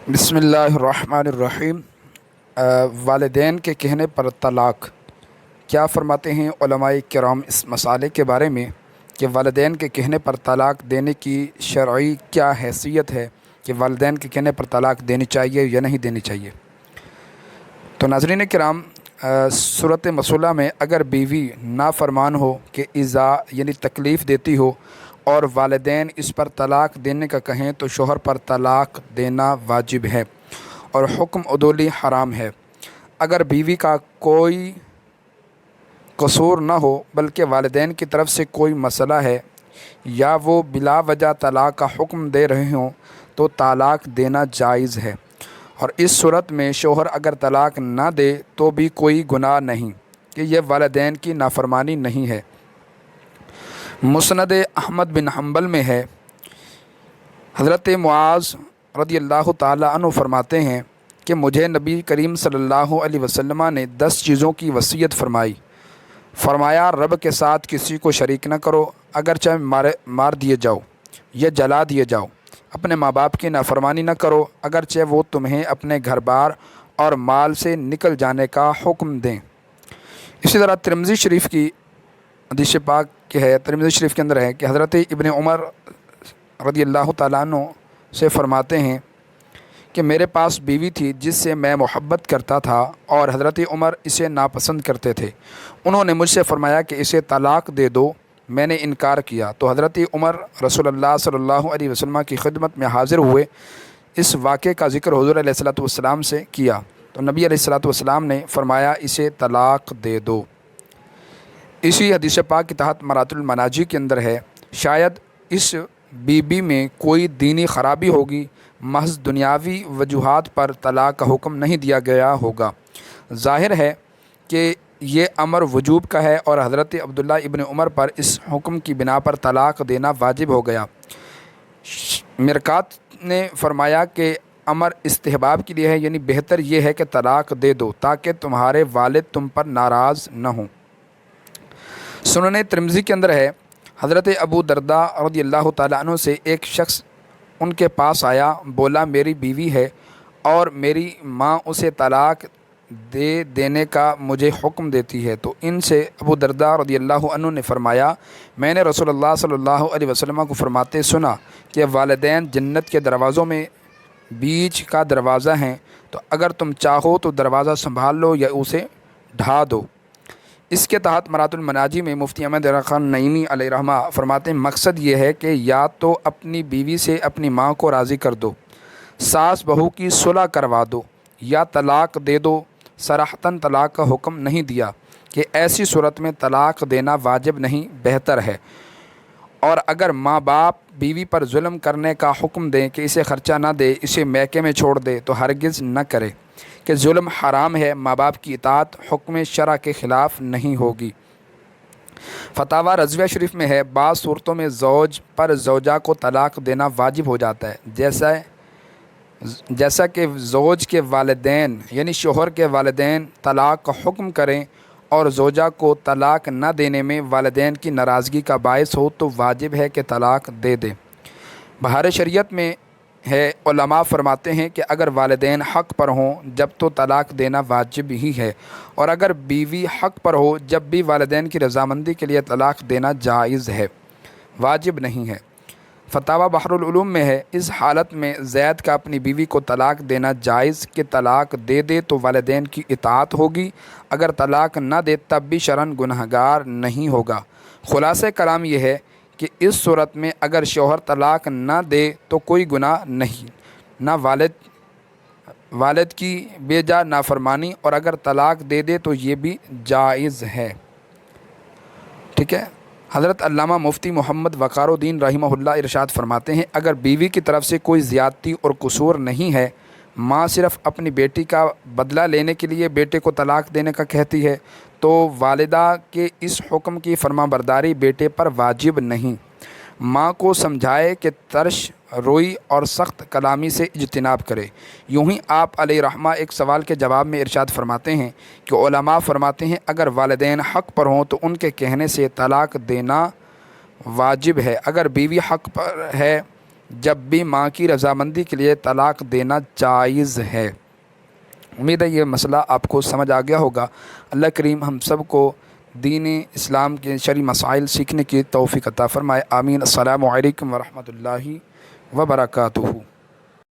بسم اللہ الرحمن الرحیم۔ والدین کے کہنے پر طلاق کیا فرماتے ہیں علماء کرام اس مسئلے کے بارے میں کہ والدین کے کہنے پر طلاق دینے کی شرعی کیا حیثیت ہے، کہ والدین کے کہنے پر طلاق دینی چاہیے یا نہیں دینی چاہیے؟ تو ناظرین کرام، صورت مسئلہ میں اگر بیوی نافرمان ہو کہ ایذا یعنی تکلیف دیتی ہو اور والدین اس پر طلاق دینے کا کہیں تو شوہر پر طلاق دینا واجب ہے اور حکم عدولی حرام ہے۔ اگر بیوی کا کوئی قصور نہ ہو بلکہ والدین کی طرف سے کوئی مسئلہ ہے یا وہ بلا وجہ طلاق کا حکم دے رہے ہوں تو طلاق دینا جائز ہے، اور اس صورت میں شوہر اگر طلاق نہ دے تو بھی کوئی گناہ نہیں کہ یہ والدین کی نافرمانی نہیں ہے۔ مسند احمد بن حنبل میں ہے، حضرت معاذ رضی اللہ تعالی عنہ فرماتے ہیں کہ مجھے نبی کریم صلی اللہ علیہ وسلم نے 10 چیزوں کی وصیت فرمایا رب کے ساتھ کسی کو شریک نہ کرو، اگرچہ مار دیے جاؤ یا جلا دیے جاؤ، اپنے ماں باپ کی نافرمانی نہ کرو اگرچہ وہ تمہیں اپنے گھر بار اور مال سے نکل جانے کا حکم دیں۔ اسی طرح ترمذی شریف کی حدیث پاک کہ ہے، ترمذی شریف کے اندر ہے کہ حضرت ابن عمر رضی اللہ تعالیٰ عنہ سے فرماتے ہیں کہ میرے پاس بیوی تھی جس سے میں محبت کرتا تھا اور حضرت عمر اسے ناپسند کرتے تھے۔ انہوں نے مجھ سے فرمایا کہ اسے طلاق دے دو، میں نے انکار کیا تو حضرت عمر رسول اللہ صلی اللہ علیہ وسلم کی خدمت میں حاضر ہوئے، اس واقعے کا ذکر حضور علیہ الصلوۃ والسلام سے کیا تو نبی علیہ الصلوۃ والسلام نے فرمایا اسے طلاق دے دو۔ اسی حدیث پاک کے تحت مرات المناجی کے اندر ہے، شاید اس بی میں کوئی دینی خرابی ہوگی، محض دنیاوی وجوہات پر طلاق کا حکم نہیں دیا گیا ہوگا۔ ظاہر ہے کہ یہ امر وجوب کا ہے اور حضرت عبداللہ ابن عمر پر اس حکم کی بنا پر طلاق دینا واجب ہو گیا۔ مرکات نے فرمایا کہ امر استحباب کے لیے ہے، یعنی بہتر یہ ہے کہ طلاق دے دو تاکہ تمہارے والد تم پر ناراض نہ ہوں۔ سنن ترمذی کے اندر ہے، حضرت ابو درداء رضی اللہ تعالیٰ عنہ سے ایک شخص ان کے پاس آیا، بولا میری بیوی ہے اور میری ماں اسے طلاق دینے کا مجھے حکم دیتی ہے، تو ان سے ابو درداء رضی اللہ عنہ نے فرمایا میں نے رسول اللہ صلی اللہ علیہ وسلم کو فرماتے سنا کہ والدین جنت کے دروازوں میں بیچ کا دروازہ ہیں، تو اگر تم چاہو تو دروازہ سنبھال لو یا اسے ڈھا دو۔ اس کے تحت مرات المناجی میں مفتی احمد خان نعیمی علیہ رحمہ فرماتے ہیں مقصد یہ ہے کہ یا تو اپنی بیوی سے اپنی ماں کو راضی کر دو، ساس بہو کی صلح کروا دو، یا طلاق دے دو۔ صراحتاً طلاق کا حکم نہیں دیا کہ ایسی صورت میں طلاق دینا واجب نہیں، بہتر ہے۔ اور اگر ماں باپ بیوی پر ظلم کرنے کا حکم دیں کہ اسے خرچہ نہ دے، اسے میکے میں چھوڑ دے، تو ہرگز نہ کرے کہ ظلم حرام ہے، ماں باپ کی اطاعت حکم شرع کے خلاف نہیں ہوگی۔ فتاوی رضویہ شریف میں ہے، بعض صورتوں میں زوج پر زوجہ کو طلاق دینا واجب ہو جاتا ہے، جیسا کہ زوج کے والدین یعنی شوہر کے والدین طلاق کا حکم کریں اور زوجہ کو طلاق نہ دینے میں والدین کی ناراضگی کا باعث ہو تو واجب ہے کہ طلاق دے دے۔ بہار شریعت میں ہے، علماء فرماتے ہیں کہ اگر والدین حق پر ہوں جب تو طلاق دینا واجب ہی ہے، اور اگر بیوی حق پر ہو جب بھی والدین کی رضامندی کے لیے طلاق دینا جائز ہے، واجب نہیں ہے۔ فتاوی بحر العلوم میں ہے، اس حالت میں زید کا اپنی بیوی کو طلاق دینا جائز کہ طلاق دے دے تو والدین کی اطاعت ہوگی، اگر طلاق نہ دے تب بھی شرعاً گنہگار نہیں ہوگا۔ خلاصہ کلام یہ ہے کہ اس صورت میں اگر شوہر طلاق نہ دے تو کوئی گناہ نہیں، نہ والد کی بے جا نافرمانی، اور اگر طلاق دے دے تو یہ بھی جائز ہے۔ ٹھیک ہے۔ حضرت علامہ مفتی محمد وقار الدین رحمہ اللہ ارشاد فرماتے ہیں اگر بیوی کی طرف سے کوئی زیادتی اور قصور نہیں ہے، ماں صرف اپنی بیٹی کا بدلہ لینے کے لیے بیٹے کو طلاق دینے کا کہتی ہے، تو والدہ کے اس حکم کی فرمانبرداری بیٹے پر واجب نہیں۔ ماں کو سمجھائے کہ ترش روئی اور سخت کلامی سے اجتناب کرے۔ یوں ہی آپ علیہ رحمہ ایک سوال کے جواب میں ارشاد فرماتے ہیں کہ علماء فرماتے ہیں اگر والدین حق پر ہوں تو ان کے کہنے سے طلاق دینا واجب ہے، اگر بیوی حق پر ہے جب بھی ماں کی رضامندی کے لیے طلاق دینا جائز ہے۔ امید ہے یہ مسئلہ آپ کو سمجھ آ گیا ہوگا۔ اللہ کریم ہم سب کو دین اسلام کے شرعی مسائل سیکھنے کی توفیق عطا فرمائے، آمین۔ السلام علیکم ورحمۃ اللہ وبرکاتہ۔